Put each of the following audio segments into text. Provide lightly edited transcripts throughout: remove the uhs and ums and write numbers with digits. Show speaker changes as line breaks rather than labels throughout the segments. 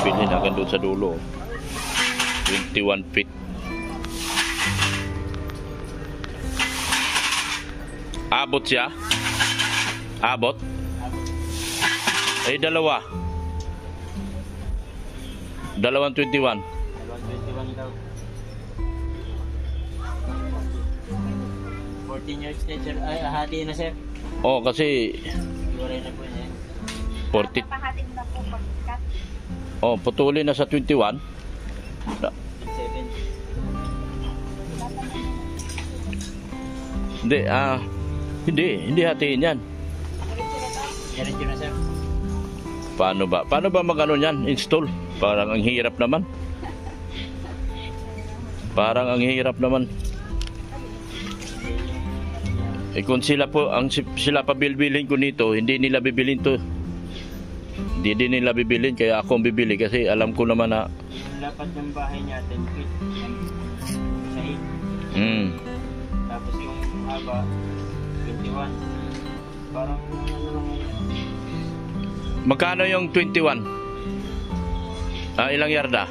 bilhin hanggang doon sa dulo. 21 feet. Abot siya? Abot? Ay, dalawa. Dalawang 21.
21 daw. 14 years na sir. Ay, hati na sir.
Oh, kasi
Iwaray na po niya.
40.
Papahati mo na po pagkat.
Oh, putulin na sa 21.
7.
Hindi hatiin yan.
Diretso na sir.
Paano ba mag-ano yan? Install? Parang ang hirap naman. Eh kung sila pa bilbilin ko nito, hindi nila bibilin to. Hindi din nila bibilin, kaya ako ang bibili kasi alam ko naman na
Yung lapat ng bahay niya 10 feet. Sa 8. Tapos yung haba 21. Parang
magkano yung 21? Ilang yarda?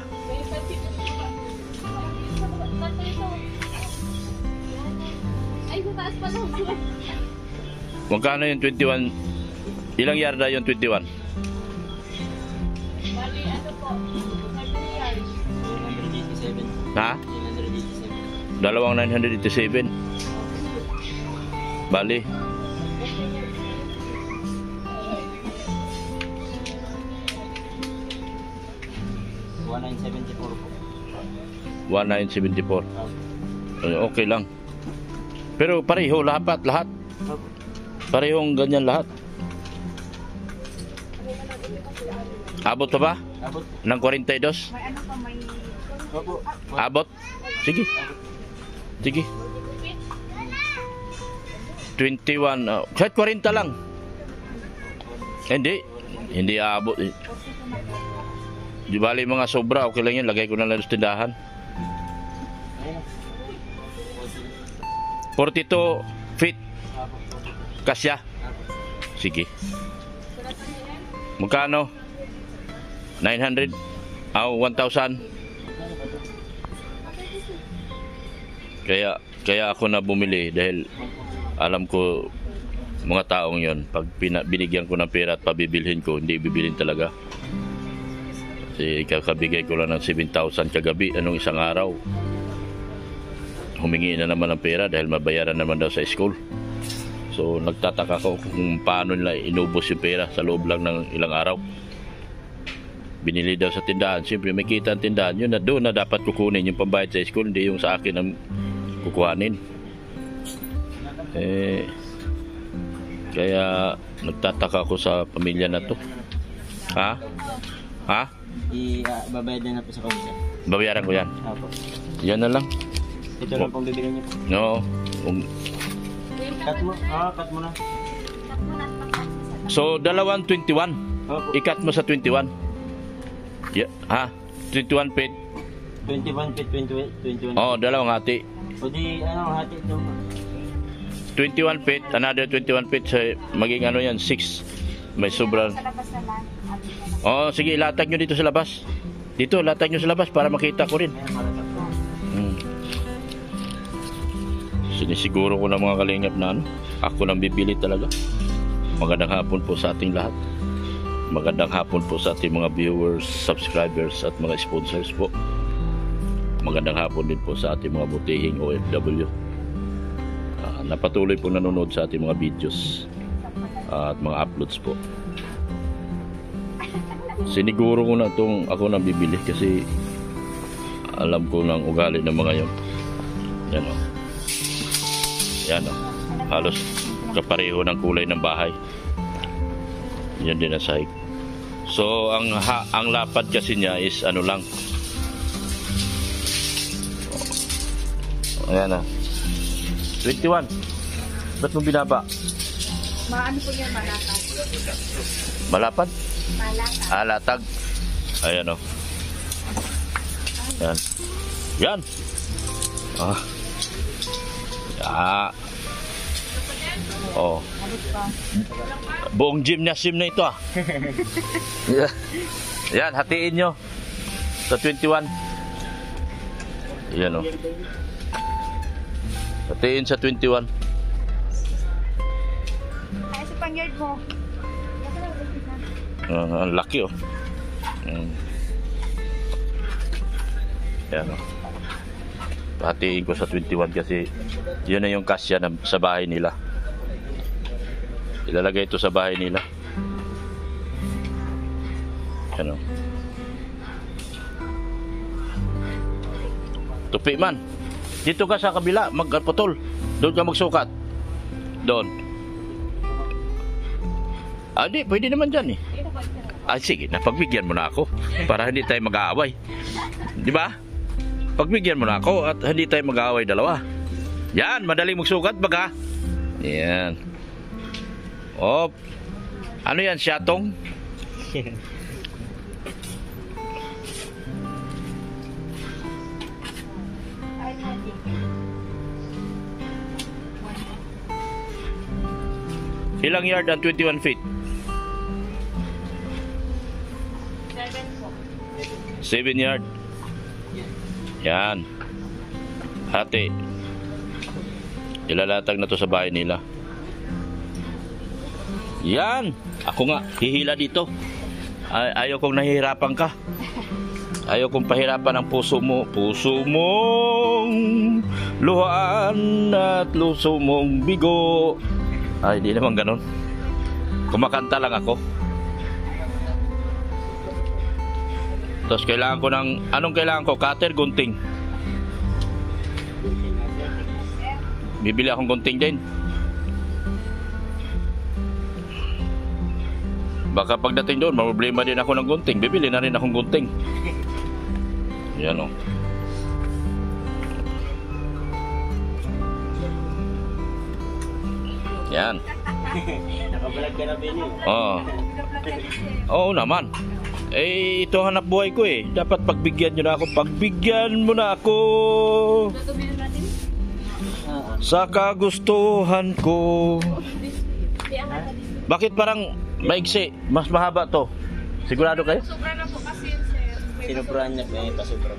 Ay, mataas pa lang.
Magkano yung 21? Ilang yarda yung 21?
Bali, ano po? 30 yards.
987.
Ha?
987.
Dalawang 987. Bali.
1974 po.
1974. Okay lang. Pero pareho lahat. Parehong ganyan lahat. Abot pa ba?
Abot.
Ng 42?
May ano pa, may...
Opo.
Abot? Sige. 21. Kahit 40 lang. Hindi abot. Di bali mga sobra, okay lang yan. Lagay ko na lang sa tindahan. 42 feet. Kasya. Sige. Magkano? 900? 1,000? Kaya ako na bumili dahil alam ko mga taong yon, pag binigyan ko ng pera at pabibilhin ko, hindi bibilhin talaga. Kasi kakabigay ko lang ng 7,000 kagabi, anong isang araw. Humingi na naman ng pera dahil mabayaran naman daw sa school. So nagtataka ko kung paano nila inubos yung pera sa loob lang ng ilang araw. Binili daw sa tindahan. Siyempre may kita ang tindahan yun na doon na dapat kukunin yung pambayad sa school, hindi yung sa akin ang kukuhanin. Kaya nagtataka ko sa pamilya na to. Ha?
Babayad na po sa komisa.
Babayaran ko yan.
Opo.
Yan na lang.
Ito lang pong bibili niyo po.
No.
Cut mo. Cut mo na.
So dalawang 21.
Opo.
I-cut mo sa 21. Yeah. 21 feet.
21 feet, 21.
Dalawang hati.
O di, hati ito.
21 feet, another 21 feet, so maging yan, 6. May sobra.
Sa labas naman.
Sige, latag nyo dito sa labas. Dito, latag nyo sa labas para makita ko rin. Sinisiguro ko na mga kalingap na ako nang bibili talaga. Magandang hapon po sa ating lahat. Magandang hapon po sa ating mga viewers, subscribers at mga sponsors po. Magandang hapon din po sa ating mga butihing OFW. Napatuloy po nanonood sa ating mga videos at mga uploads po. Siniguro ko na itong ako nang bibili kasi alam ko ng ugali ng mga yon. Yan o. Halos kapareho ng kulay ng bahay. Yan din ang sahig. So ang lapad kasi niya is ano lang. Ayan na. 21. Ba't mo binaba?
Ano po yan, malatag?
Malapad?
Malatag.
Latag. Ayan o. Yan. Yan. Buong gymnasium na ito . Yan, hatiin nyo. Sa 21. Yan o. Hatiin sa 21.
Ay, sa pang-yard mo.
Ang laki oh. Yan oh. Hatiin ko sa 21 kasi yun na yung kasya na sa bahay nila. Ilalagay ito sa bahay nila. Yan oh. Tupi man. Dito ka sa kabila, magputol. Doon ka magsukat. Doon. Di, pwede naman dyan eh. Sige, napagbigyan mo na ako para hindi tayo mag-aaway. Di ba? Pagbigyan mo na ako at hindi tayo mag-aaway dalawa. Yan, madaling magsukat baga. Yan. Oh. Ano yan, syatong? Ilang yard ang 21 feet? 7 yard. Yan. Hati. Ilalatag na to sa bahay nila. Yan. Ako nga, hihila dito. Ayaw kong nahihirapan ka. Ayaw kong pahirapan ang puso mo. Puso mong luhaan at luso mong bigo. Ay, di naman ganun. Kumakanta lang ako. Tapos kailangan ko ng... Anong kailangan ko? Cutter, gunting. Bibili akong gunting din. Baka pagdating doon, problema din ako ng gunting. Bibili na rin akong gunting. Yan o. Yan.
Nakabalag ka na Benny.
Oo. Oo naman. Ito hanap buhay ko eh. Dapat pagbigyan nyo na ako. Pagbigyan mo na ako sa kagustuhan ko. Bakit parang maigsi? Mas mahaba to. Sigurado kayo?
Sobra na po kasi yun, sir.
Sinubrahan niya Benny, pasubra.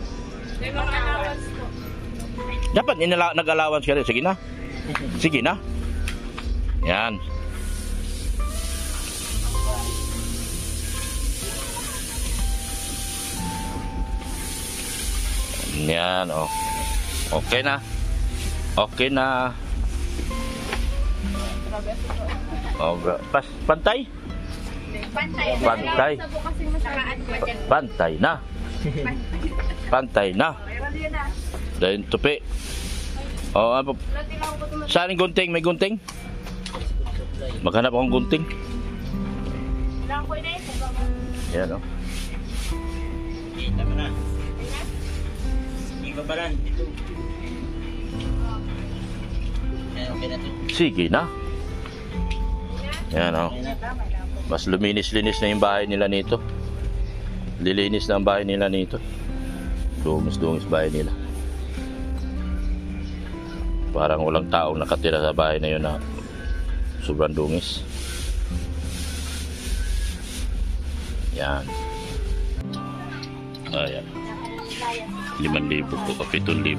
May mga allowance po.
Dapat nag-allowance ka rin. Sige na. Sige na. Yan. Yan, oh. Okay na. Okay na. Oh, pantay?
Pantay.
Pantay.
Sa po kasi masaraan ko dyan.
Pantay na. Pantay na.
Mayroon din na.
Dahil tupi. Oh, ano? Saan yung gunting? May gunting? Maghanap akong gunting.
Lang ko na yun.
Yan, oh.
Okay, tama na. Ibabalan, dito. Okay na to.
Sige na. Yan, oh.
Okay na.
Mas luminis-linis na yung bahay nila nito. Lilinis na ang bahay nila nito. Dungis-dungis bahay nila. Parang walang taong nakatira sa bahay na yun na sobrang dungis. Yan. Ayan. 5,000 po o 7,000.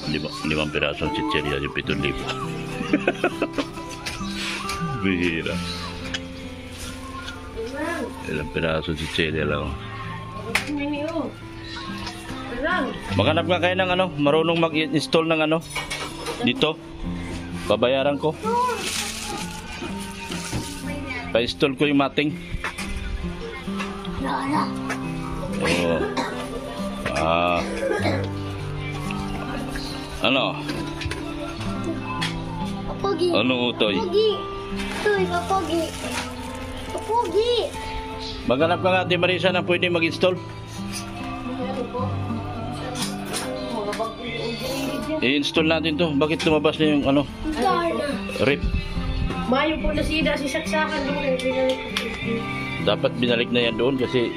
5 pirasong chicheria yung 7,000. Bihira. Ilang pirasong chicheria lang. Maghanap nga kayo ng ano, marunong mag-install ng ano dito. Babayaran ko. Pa-install ko yung mating. Oh. Ano?
Pogi.
Ano utoy?
Pogi. Uy, Pogi. Pogi.
Maghanap ka nga, Ate Marisa, na pwede mag-install. I-install natin to. Bakit lumabas na yung ano? Rip.
Mayo po na sida si saksakan doon.
Dapat binalik na yan doon kasi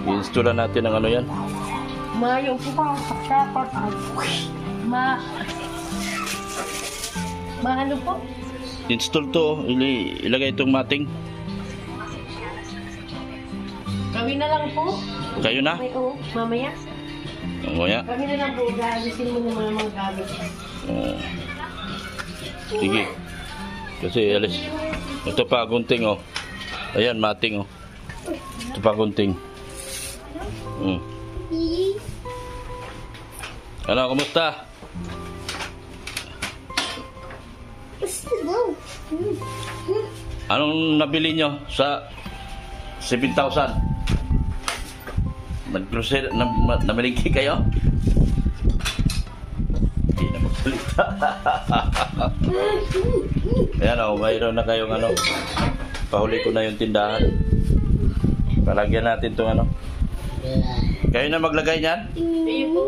i-installan natin ang ano yan.
Mayo po pa saksakan. Ano po?
Install to. Ilagay itong mating.
Kami na lang po.
Kayo na?
May mamaya.
Mamaya.
Kami na lang po. Galisin mo naman ang mga gamit.
Sige. Kasi alis. Ito pa, gunting oh. Ayan, mating oh. Ito pa, gunting. Ano, kumusta? Anong nabili nyo sa 7,000? Nag-grocery, namalingki kayo? Hindi na magsalita. Ayan o, mayroon na kayong ano. Pahuli ko na yung tindahan. Palagyan natin itong ano. Kayo na maglagay niyan?
Ayun po.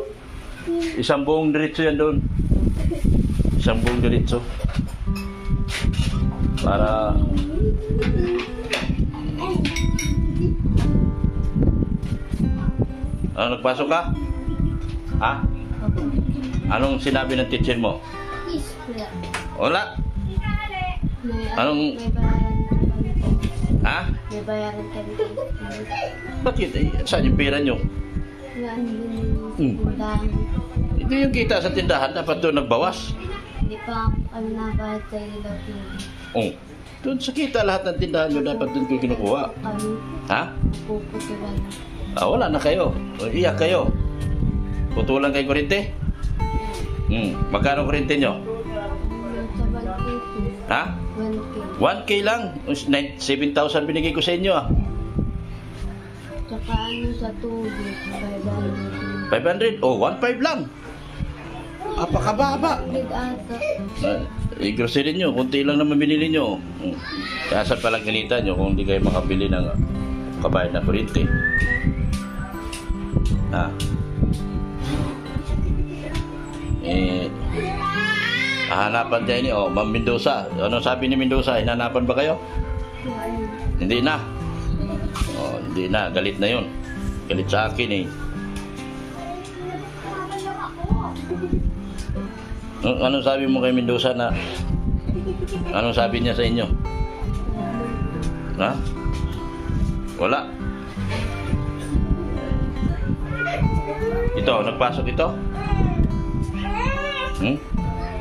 Isang buong diretso yan doon. Isang buong diretso. Para ano, nagpasok ka? Ha? Anong sinabi ng teacher mo? Wala. Anong ha?
May bayaran kami.
Bakit? Saan yung pera nyo? Ito yung kita sa tindahan. Dapat doon nagbawas.
Hindi pa kami nabayad sa ilaw.
Oh. Doon sa kita lahat ng tindahan nyo. Dapat doon ko kinukuha.
Kami
Ha?
puputulan.
Wala na kayo. Iyak kayo. Putulan kay kurente? Magkano kurente nyo?
Sa 1K.
Ha?
1K.
1K lang. 7,000 binigay ko sa inyo ah.
Tsaka ano sa tubig,
500?
500.
Oh, 1,500 lang. Apakababa.
Big ata.
I-grocery nyo. Kunti lang naman binili nyo. Kaya saan palang ganita nyo kung hindi kayo makabili ng kabayad na kurente. Ha? Hahanapan tayo ni Ma'am Mendoza. Anong sabi ni Mendoza? Hinanapan ba kayo? Hindi na. Hindi na. Galit na yun. Galit sa akin eh. Anong sabi mo kay Mendoza na? Anong sabi niya sa inyo? Ha? Wala. Ito, nagpasok ito?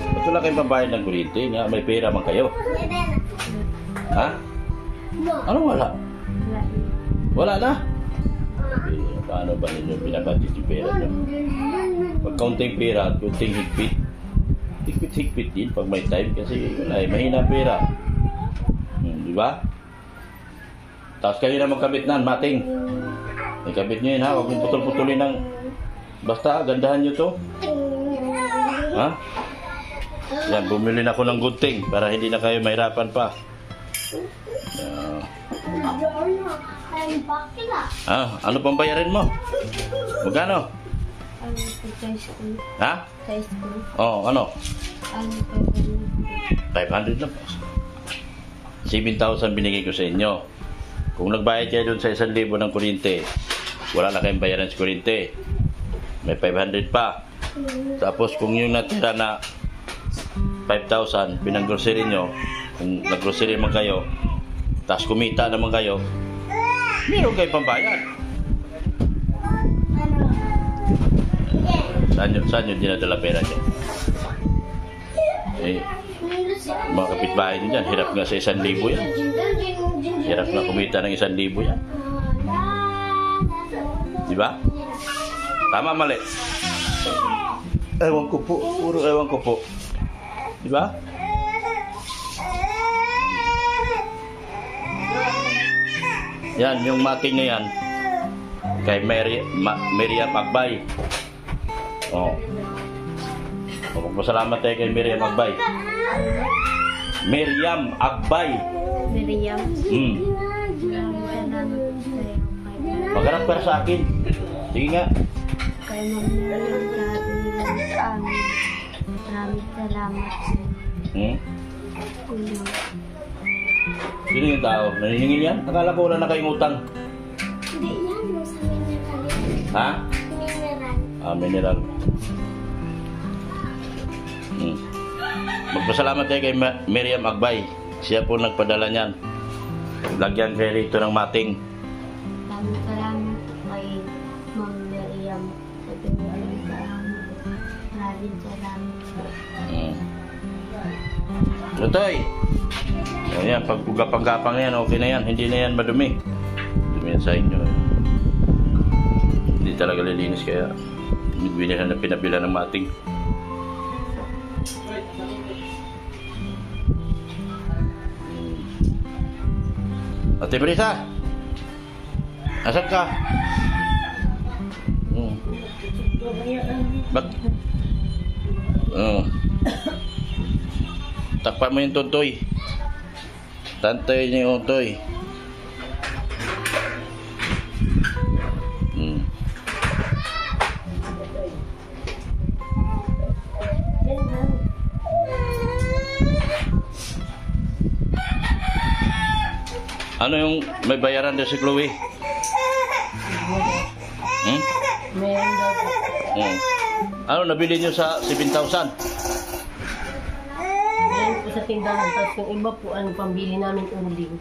Ba't wala kayong pambayad ng kuryente? Nga, may pera man kayo. Ha? Anong wala? Wala na? Paano ba ninyo pinabadit yung pera nyo? Pag kaunting pera at kaunting higpit, higpit din pag may time kasi wala eh, mahina ang pera. Di ba? Tapos kayo na magkabit na, mating. Ikabit nyo yun ha, huwag mong putol-putulin ng basta, gandahan nyo to. Ha? Yan, bumili na ako ng gunting para hindi na kayo mahirapan pa. Ano pang bayarin mo? Magkano?
Sa school.
Ha?
Sa school.
Ano?
500.
500 lang. 7,000 binigay ko sa inyo. Kung nagbayad kayo doon sa 1,000 ng kuryente, wala na kayong bayaran sa kuryente. May 500 pa. Tapos kung yung natira na 5,000, pinang-grocery nyo, kung nag-grocery naman kayo, tapos kumita naman kayo, meron kayo pambayad. Saan nyo dinadala pera nyo? Mga kapitbahay nyo dyan, hirap nga sa 1,000 yan. Hirap na kumita ng 1,000 yan. Diba? Tama, mali? Ewan ko po. Puro ewan ko po. Diba? Yan, yung mating na yan. Kay Miriam Agbay. Magpasalamat tayo kay Miriam Agbay. Miriam Agbay.
Miriam.
Magharap ka sa akin. Sige nga.
Kaya maraming salamat.
Sino yung tao? Naniningil yan? Nakala ko wala na kayong utang.
Hindi yan, sa mineral.
Ha?
Mineral.
Mineral. Magpasalamat tayo kay Miriam Agbay. Siya po nagpadala niyan. Lagyan kayo rito ng mating.
Maraming salamat. salamat sa tumulong sa amin. Maraming salamat po.
Tutoy! Ayan, pag gapang-gapang yan, okay na yan. Hindi na yan madumi. Dumi yan sa inyo. Hindi talaga lilinis kaya binila na pinabila ng mating. Ate Brisa! Asan ka? Ba't? Takpan mo yung tuntoy. Tantay niyo yung tuntoy. Ano yung may bayaran doon si Chloe?
Meron daw po.
Ano nabili niyo sa 7,000?
Meron po sa tindahan. Tapos yung iba po, pambili namin uling.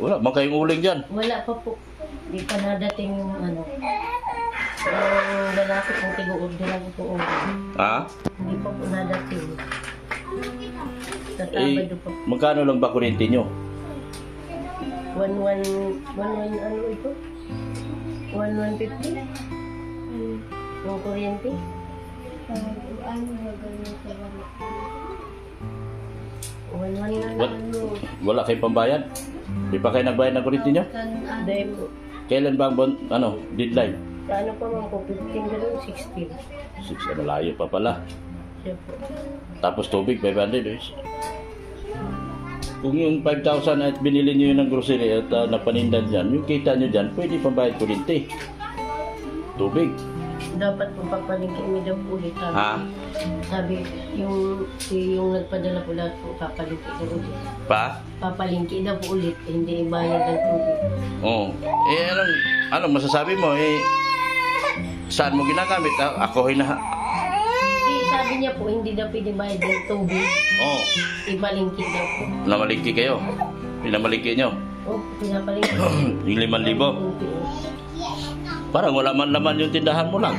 Wala, bang kayong uling dyan?
Wala pa po. Di pa nadating yung yung lalaki kong tigo-order ako po uling.
Ha?
Hindi pa po nadating. Sa
Eh,
Sabado pa po.
magkano lang ba kuryente nyo?
1,150? Yung kuryente? Ano na ganun sa wala? 1,1 na
What?
lang.
Wala kayong pambayad? Di pa kayo nagbayad ng kuryente nyo?
Dahil po.
Kailan ba ang deadline?
Sa ano pa man po, 15 gano'n, 16.
6, layo pa pala.
Siya po.
Tapos tubig, 500 eh. Kung yung 5,000 at binili nyo yun ng grocery at napanindan dyan, yung kita nyo dyan, pwede pambayad kuryente. Tubig.
Dapat po papalingki mo daw po ulit.
Ha?
Sabi, yung nagpadala po lahat po, papalingki daw ulit.
Pa?
Papalingki daw po ulit, hindi ibayad ng tubig.
Oo. Eh, anong masasabi mo? Eh, saan mo ginagamit? Ako hina...
Sabi niya po, hindi daw pwede bayad ng tubig.
Oo.
Ipalingki daw po.
Namalingki kayo? Pinamalingki nyo?
O, pinapalingki.
Yung 5,000? Parang wala man laman yung tindahan mo lang.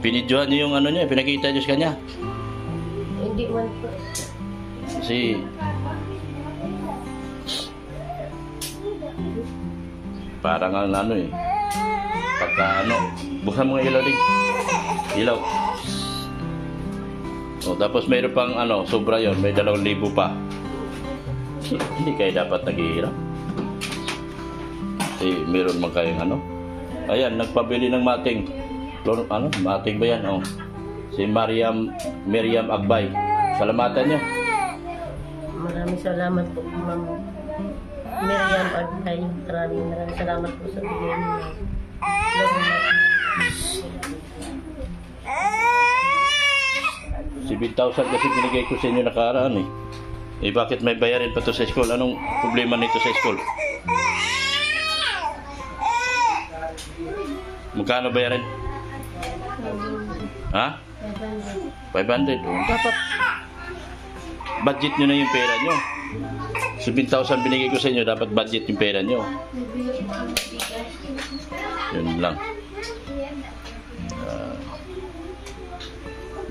Pinidyohan niyo yung ano niya, pinakita niyo sa kanya.
Hindi man po.
Kasi... parang ano eh. Pagka buksan mo ng ilaw din. Ilaw. O, tapos mayroon pang sobra yon, may 2,000 pa. Hindi kayo dapat naghihirap. Meron man kayong Ayan, nagpabili ng mating. Mating ba yan? Si Miriam Agbay. Salamatan niyo.
Maraming salamat po, Ma'am Miriam Agbay. Maraming salamat po sa bigay niyo.
7,000 kasi binigay ko sa inyo nakaraan eh. Eh bakit may bayarin pa to sa school? Anong problema nito sa school? Magkano bayarin? Ha? 500. Dapat budget nyo na yung pera nyo. 7,000 binigay ko sa inyo, dapat budget yung pera nyo. Yun lang.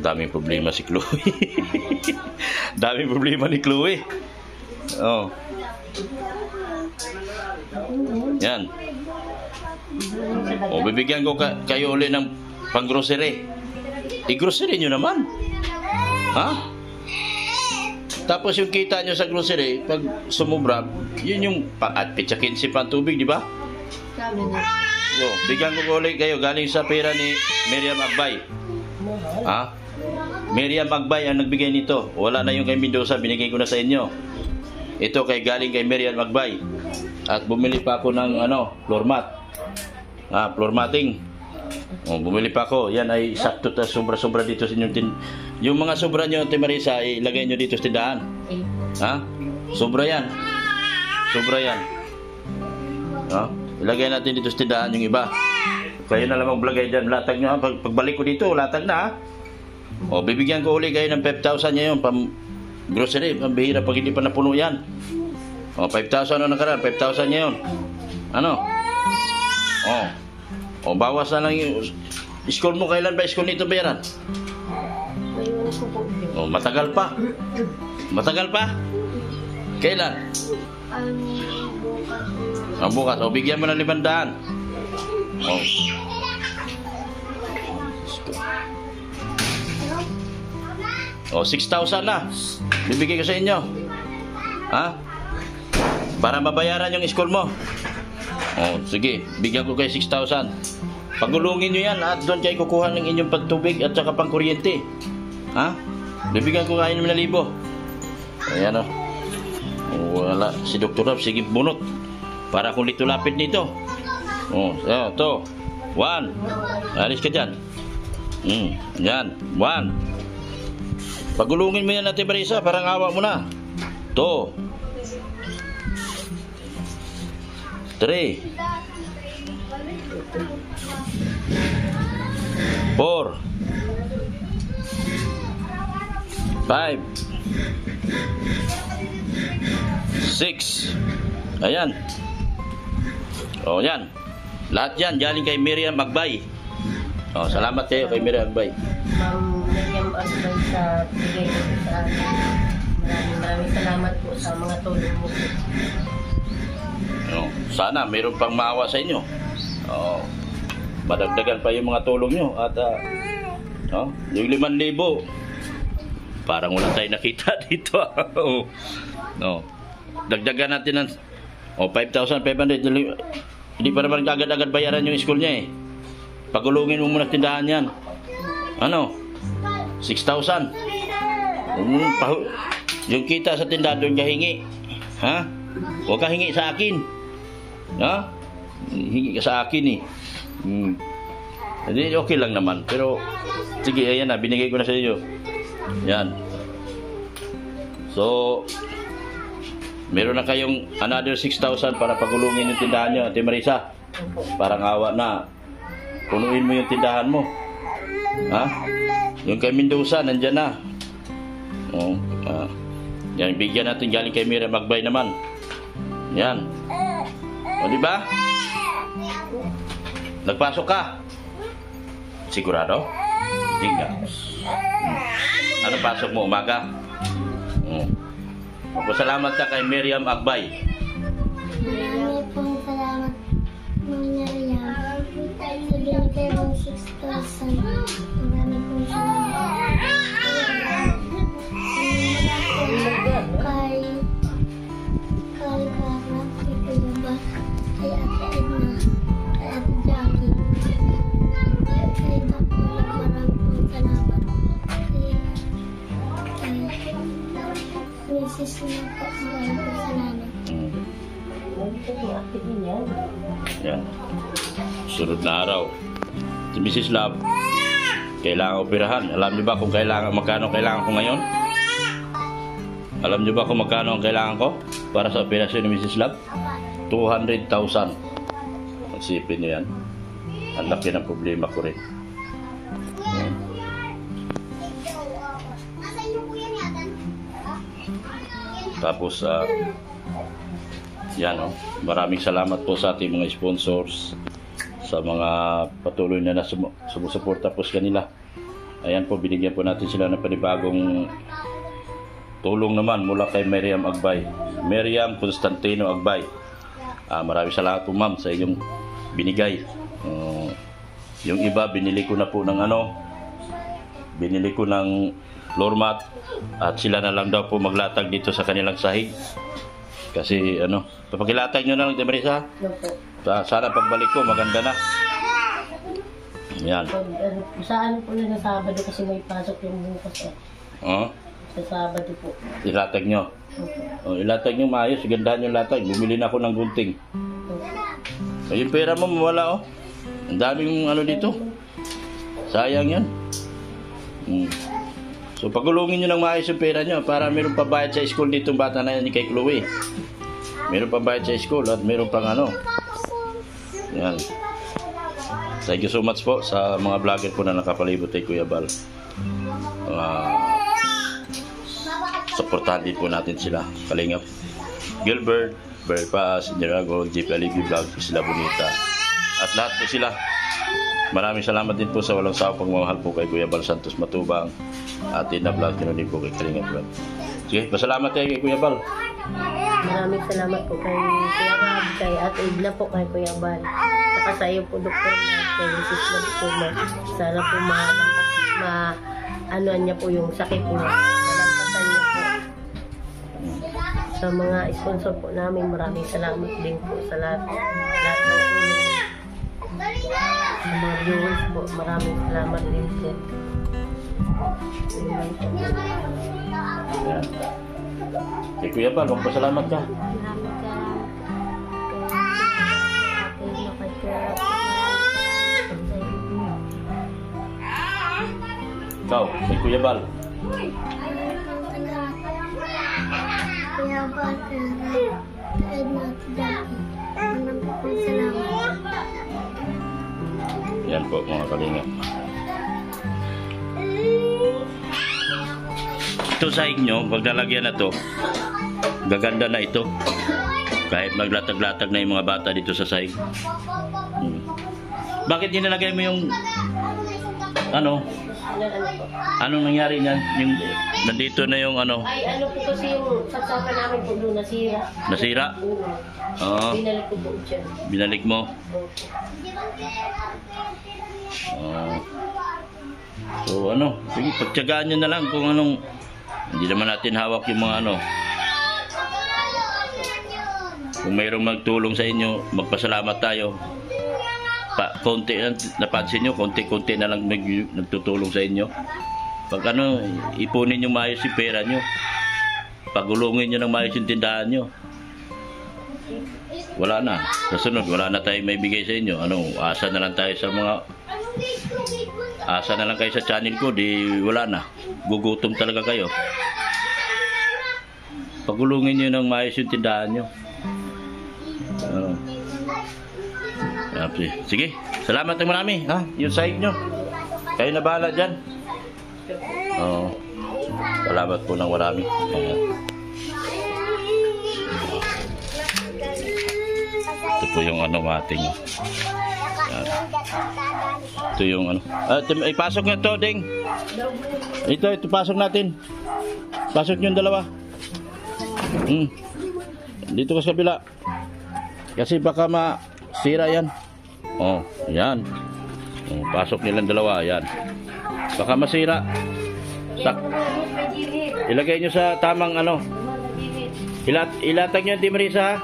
Daming problema si Chloe. Daming problema ni Chloe. Oh. Yan. O, bibigyan ko kayo ulit ng pang-grocery. I-grocery nyo naman. Ha? Tapos yung kita nyo sa grocery, pag sumubra, yun yung at pitsa 15 pa ang tubig, di ba? Yo, bigyan ko ulit kayo galing sa pera ni Miriam Agbay. Ha? Miriam Agbay ang nagbigay nito. Wala na yung kay Mendoza, binigay ko na sa inyo. Ito galing kay Miriam Agbay. At bumili pa ako ng floor mat. Floor matting. Bumili pa ako. Yan ay sakto ta sobra-sobra dito sa inyong yung mga sobra nyo, Ate Marisa, ilagay nyo dito sa tindahan. Ha? Sobra yan. Sobra yan. Ha? Ilagay natin dito sa tindahan yung iba. Kayo na lang maglagay dyan. Latag nyo. Pagbalik ko dito, latag na. O, bibigyan ko uli kayo ng 5,000 ngayon. Pang grocery. Pambihira pag hindi pa napuno yan. O, 5,000 na nakaraan. 5,000 ngayon. Ano? Oh. O, bawas na lang yung... School mo, kailan ba school nito bayaran?
May uso po.
Oh, matagal pa. Matagal pa? Kailan?
Bukas.
Ang bukas. O, bigyan mo ng 500. Oh. O, 6,000 na. Bibigay ko sa inyo. Ha? Para mabayaran yung school mo. O, sige. Bigyan ko kayo 6,000. Pagulungin nyo yan at doon kayo kukuha ng inyong pagtubig at saka pang kuryente. Ha? Bibigyan ko kayo ng 1,000. Ayan o. Wala. Si Dr. Rab, sige bunot. Para kung litulapit nito. O, ito. 1. Alis ka dyan. Yan. 1. Pagulungin mo yan natin, Marisa, parang awa mo na. 2. 3. 4. 5. 6. Ayan. O, yan. Lahat yan, galing kay Miriam Agbay. O, salamat kayo kay Miriam Agbay.
Ma'am Miriam Agbay sa bigay ko sa akin. Maraming salamat po sa mga tulong mo po.
O, sana mayroon pang maawa sa inyo. O, madagdagan pa yung mga tulong nyo. At, yung 5,000, parang wala tayo nakita dito. O, dagdagan natin ng 5,500. Hindi pa naman agad-agad bayaran yung school niya eh. Pagulungin mo muna tindahan yan. Ano? 6,000. Yung kita sa tindahan doon ka hingi. Ha? Huwag ka hingi sa akin. Ha? Hingi ka sa akin eh. Hindi, okay lang naman. Pero, sige, ayan na. Binigay ko na sa iyo. Yan. So, meron na kayong another 6,000 para pagulungin yung tindahan nyo. Ate Marisa, parang awa na. Punuin mo yung tindahan mo. Ha? Yung kay Mendoza, nandyan na. Yan, bigyan natin galing kay Miriam Agbay naman. Yan. O, di ba? Nagpasok ka? Sigurado? Hindi nga. Ano pasok mo? Umaga? Salamat ka kay Miriam Agbay.
Marami pong salamat, Ma'am Miriam. Sa binigay mong 6,000. Marami pong salamat. Kay Clara, kay Kuya Bas, kay Ate Edna, kay Ate Jackie, kay Dr. Marami pong salamat. Mrs. Love po, maraming po salamat.
Yan. Sunod na araw. Si Mrs. Love, kailangan operahan. Alam niyo ba kung magkano kailangan ko ngayon? Alam niyo ba kung magkano ang kailangan ko para sa operasyon ni Mrs. Love? 200,000. Magsipin niyo yan. Ang laki ng problema ko rin. Tapos, yan maraming salamat po sa ating mga sponsors, sa mga patuloy na sumusuporta po sa kanila. Ayan po, binigyan po natin sila ng panibagong tulong naman mula kay Miriam Agbay. Miriam Constantino Agbay. Maraming salamat po, ma'am, sa inyong binigay. Yung iba, binili ko na po ng binili ko ng floor mat at sila na lang daw po maglatag dito sa kanilang sahig. Kasi papakilatag nyo na lang, Marisa. Sana pagbalik ko maganda na. Yan.
Saan po na Sabado kasi may pasok yung bukas sa Sabado po.
Ilatag nyo. Ilatag nyo maayos, gandahan yung latag. Bumili na ako ng gunting. Yung pera mo mawala Ang daming dito. Sayang yan. So pagulungin nyo ng maayos yung pera nyo para meron pabayad sa school ditong bata na yan ni kay Chloe. Meron pabayad sa school at meron pang Yan. Thank you so much po sa mga vlogger po na nakapalibot kay Kuya Bal. Supportahan din po natin sila. Kalingap Gilbert, Bypass, Indirago, Jeep Alibi Vlog, Isla Bonita. At lahat po sila. Maraming salamat din po sa walang sawang pagmamahal po kay Kuya Bal Santos Matubang. Atin na vlog, ganoon din po kay Kalinga Vlog. Sige, pasalamat tayo kay Kuya Bal.
Maraming salamat po kay Kuya Rab, kay Ate Edna po, kay Kuya Bal. Saka sa iyo po, Dr. Nat, kay Mrs. Lab po, sana po ano niya po yung sakit niya. Malampasan niya po. Sa mga sponsor po namin, maraming salamat din po sa lahat ng tulong. Sa mga viewers po, maraming salamat din po.
Kay Kuya Bal, magpasalamat ka. Ikaw, kay Kuya Bal.
Kuya Bal, Edna, Jackie. Salamat.
Yan po mga kalinga. Ito sa inyo, pag nalagyan na to, gaganda na ito. Kahit maglatag-latag na yung mga bata dito sa sahig. Bakit nilalagay mo yung ano? Anong nangyari niyan? Yung nandito na yung ano?
Ay, ano po kasi yung sasakan namin po doon, nasira.
Nasira? Oo.
Binalik ko po dyan.
Binalik mo? So ano, sige, pagtyagaan nyo na lang kung anong, hindi naman natin hawak yung mga ano. Kung mayroong magtulong sa inyo, magpasalamat tayo. Konti, napansin nyo, konti-konti na lang nagtutulong sa inyo. Pag ano, ipunin nyo maayos yung pera nyo. Pagulungin nyo ng maayos yung tindahan nyo. Wala na. Sa sunod, wala na tayo may bigay sa inyo. Ano, asa na lang tayo sa mga... Asa na lang kayo sa channel ko, di wala na. Gugutom talaga kayo. Pagulungin nyo ng maayos yung tindahan nyo. Sige, salamat ng marami. Ha? Yung sahig nyo. Kayo na bahala dyan. Salamat po ng marami. Ito po yung ano mating. Ito yung ano. Ipasok nyo ito, Ding. Ito, pasok natin. Pasok nyo yung dalawa. Dito ka sa kabila. Kasi baka masira yan. Yan. Pasok nilang dalawa, yan. Baka masira. Ilagay nyo sa tamang ano. Ilatag nyo, Di Marisa.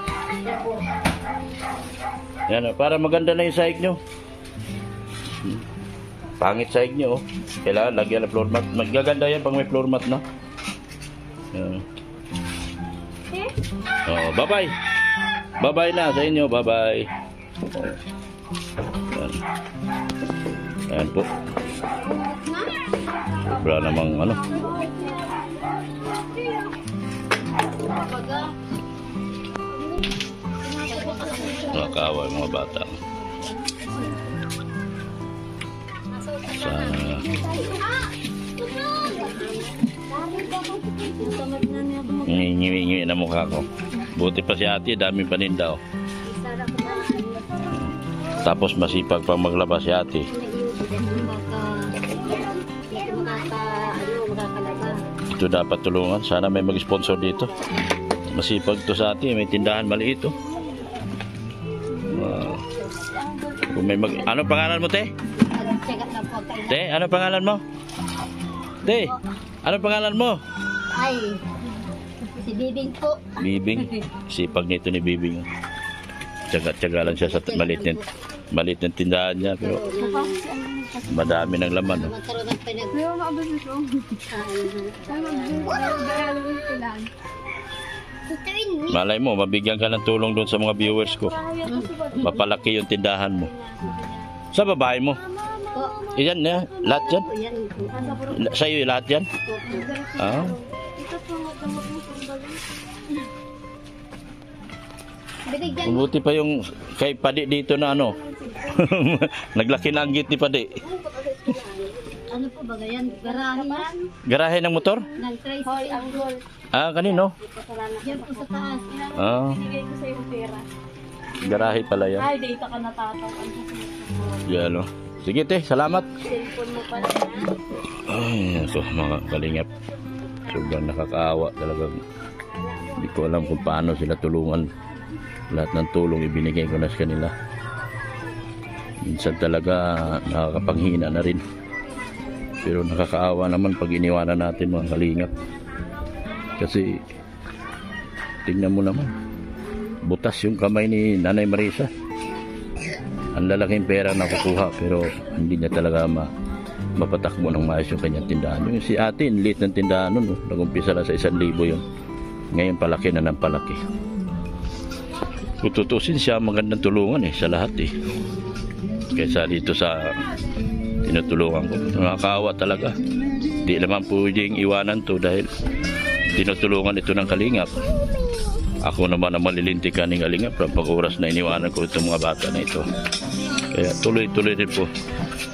Yan, para maganda na yung sahig nyo. Pangit sahig nyo. Kailangan lagyan ng floor mat. Magaganda yan pag may floor mat na. Yan. Bye-bye. Bye-bye na sa inyo. Bye-bye. Ayan po. Sobra namang ano. Nakakawa yung mga bata. Ngingi na mukha ko. Buti pa si ate, dami paninda. Tapos masipag pang maglaba si ate. Ito dapat tulungan. Sana may mag-sponsor dito. Masipag to sa ate. May tindahan maliit. Kung may ano pangalan mo, te? Te, ano pangalan mo? Te, ano pangalan mo?
Ay, si Bibing po.
Bibing. Sipag nito ni Bibing. Tsaga-tsaga lang siya sa maliit ng tindahan niya. Pero madami ng laman. Malay mo, mabigyan ka ng tulong doon sa mga viewers ko. Mapalaki yung tindahan mo. Sa babae mo? Iyan na, lahat yan? Sa'yo lahat yan? Buti pa yung kay Padi dito na ano. Naglaki na ang git ni Padi.
Ano po ba yan? Garahe yan?
Garahe ng motor?
Nag-tricycle.
Ah, kanino?
Yan po sa taas.
Ah,
Binigay ko sa iyo pera.
garahe pala yan.
Ay, dito ka natataw.
Yan o. Sige te, salamat.
Cellphone mo pala.
Ay, so mga kalingap. Sobrang nakakaawa talagang. Hindi ko alam kung paano sila tulungan. Lahat ng tulong ibinigay ko na sa kanila. Minsan talaga nakakapanghina na rin. Pero nakakaawa naman pag iniwanan natin mga kalingap. Kasi tingnan mo naman. Butas yung kamay ni Nanay Marisa. Ang lalaking pera na kukuha pero hindi niya talaga mapatakbo ng maayos yung kanyang tindahan. Yung si ate, liit ng tindahan nun. Nag-umpisa lang sa 1,000 yun. Ngayon palaki na ng palaki. Kung tutusin siya, magandang tulungan sa lahat Kaysa dito sa tinutulungan ko. Nakakaawa talaga. Di naman pwedeng iwanan to dahil tinutulungan ito ng kalingap. Ako naman ang malilintikan ng kalingap pag oras na iniwanan ko itong mga bata na ito. Kaya tuloy-tuloy din po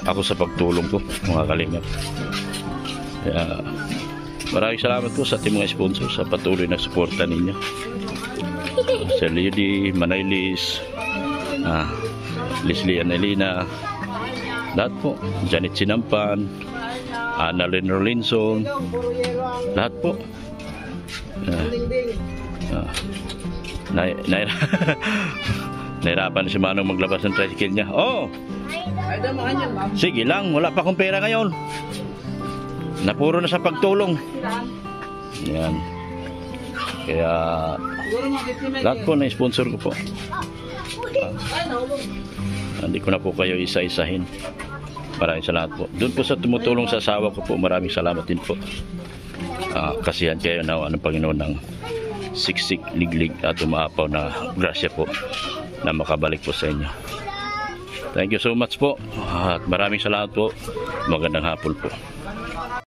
ako sa pagtulong ko mga kalingap. Kaya maraming salamat po sa ating mga sponsor sa patuloy na suporta ninyo. Sir Lady, Manaylis, Leslie Annalina, lahat po, Janet Sinampan, Annalyn Rolinson, lahat po. Nahirapan si Manong maglabas ng tricycle niya. Oh! Sige lang, wala pa akong pera ngayon. Napuro na sa pagtulong. Yan. Kaya lahat po na sponsor ko po. Hindi ko na po kayo isa-isahin. Maraming salamat po. Doon po sa tumutulong sa asawa ko po, maraming salamat din po. Kasihan kayo na ang Panginoon ng siksik, liglig at umaapaw na grasya po na makabalik po sa inyo. Thank you so much po. At maraming salamat po. Magandang hapon po.